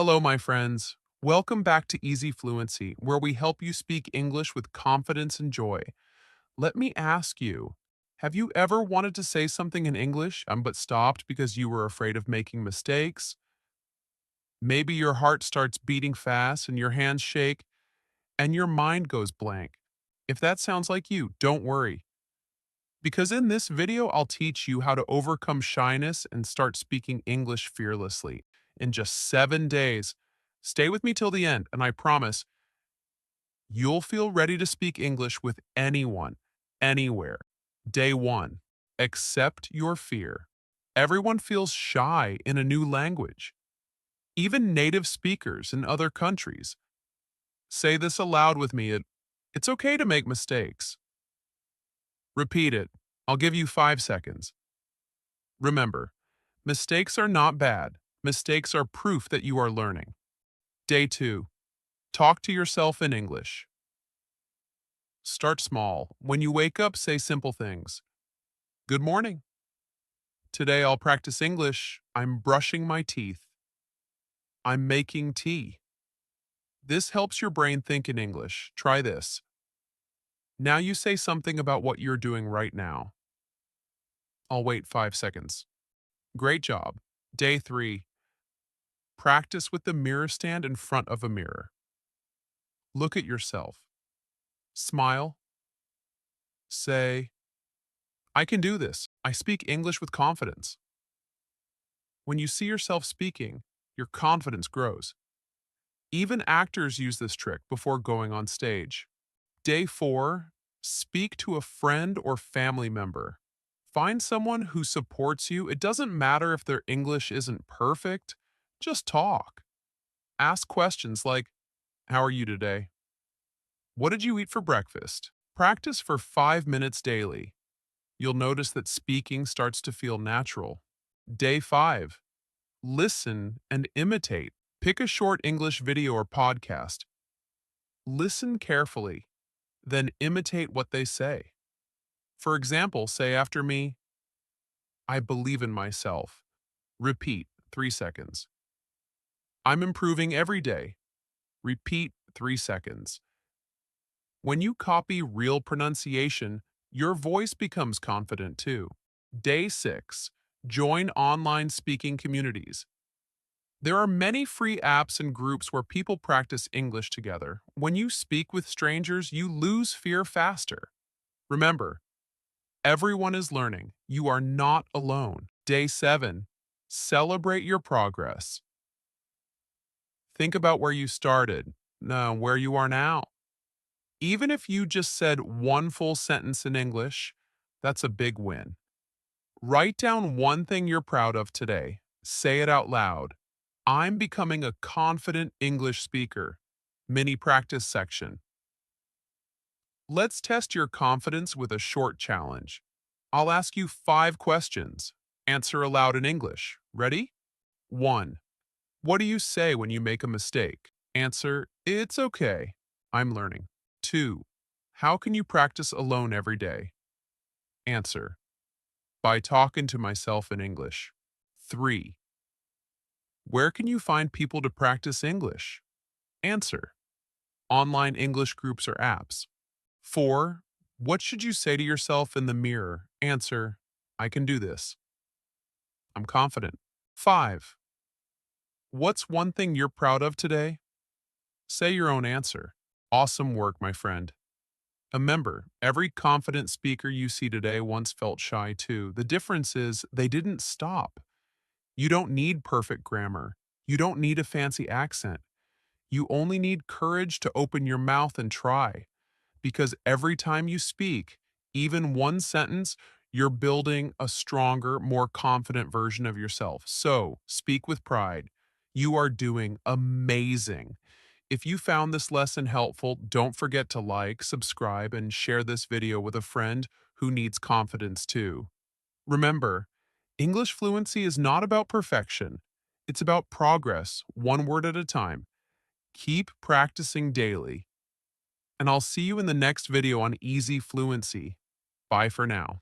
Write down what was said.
Hello, my friends. Welcome back to Easy Fluency, where we help you speak English with confidence and joy. Let me ask you, have you ever wanted to say something in English, but stopped because you were afraid of making mistakes? Maybe your heart starts beating fast and your hands shake and your mind goes blank. If that sounds like you, don't worry. Because in this video, I'll teach you how to overcome shyness and start speaking English fearlessly in just 7 days. Stay with me till the end, and I promise you'll feel ready to speak English with anyone, anywhere. Day 1. Accept your fear. Everyone feels shy in a new language, even native speakers in other countries. Say this aloud with me. It's okay to make mistakes. Repeat it. I'll give you 5 seconds. Remember, mistakes are not bad. Mistakes are proof that you are learning. Day 2. Talk to yourself in English. Start small. When you wake up, say simple things. Good morning. Today I'll practice English. I'm brushing my teeth. I'm making tea. This helps your brain think in English. Try this. Now you say something about what you're doing right now. I'll wait 5 seconds. Great job. Day 3. Practice with the mirror stand in front of a mirror. Look at yourself. Smile. Say, I can do this. I speak English with confidence. When you see yourself speaking, your confidence grows. Even actors use this trick before going on stage. Day 4. Speak to a friend or family member. Find someone who supports you. It doesn't matter if their English isn't perfect. Just talk. Ask questions like, how are you today? What did you eat for breakfast? Practice for 5 minutes daily. You'll notice that speaking starts to feel natural. Day 5. Listen and imitate. Pick a short English video or podcast. Listen carefully, then imitate what they say. For example, say after me, I believe in myself. Repeat 3 seconds. I'm improving every day. Repeat 3 seconds. When you copy real pronunciation, your voice becomes confident too. Day 6. Join online speaking communities. There are many free apps and groups where people practice English together. When you speak with strangers, you lose fear faster. Remember, everyone is learning. You are not alone. Day 7. Celebrate your progress. Think about where you started, where you are now. Even if you just said one full sentence in English, that's a big win. Write down one thing you're proud of today. Say it out loud. I'm becoming a confident English speaker. Mini practice section. Let's test your confidence with a short challenge. I'll ask you 5 questions. Answer aloud in English. Ready? 1. What do you say when you make a mistake? Answer, it's okay. I'm learning. 2. How can you practice alone every day? Answer, by talking to myself in English. 3. Where can you find people to practice English? Answer, online English groups or apps. 4. What should you say to yourself in the mirror? Answer, I can do this. I'm confident. 5. What's one thing you're proud of today? Say your own answer. Awesome work, my friend. Remember, every confident speaker you see today once felt shy too. The difference is they didn't stop. You don't need perfect grammar. You don't need a fancy accent. You only need courage to open your mouth and try. Because every time you speak, even one sentence, you're building a stronger, more confident version of yourself. So, speak with pride. You are doing amazing. If you found this lesson helpful, don't forget to like, subscribe, and share this video with a friend who needs confidence too. Remember, English fluency is not about perfection. It's about progress, one word at a time. Keep practicing daily, and I'll see you in the next video on easy fluency. Bye for now.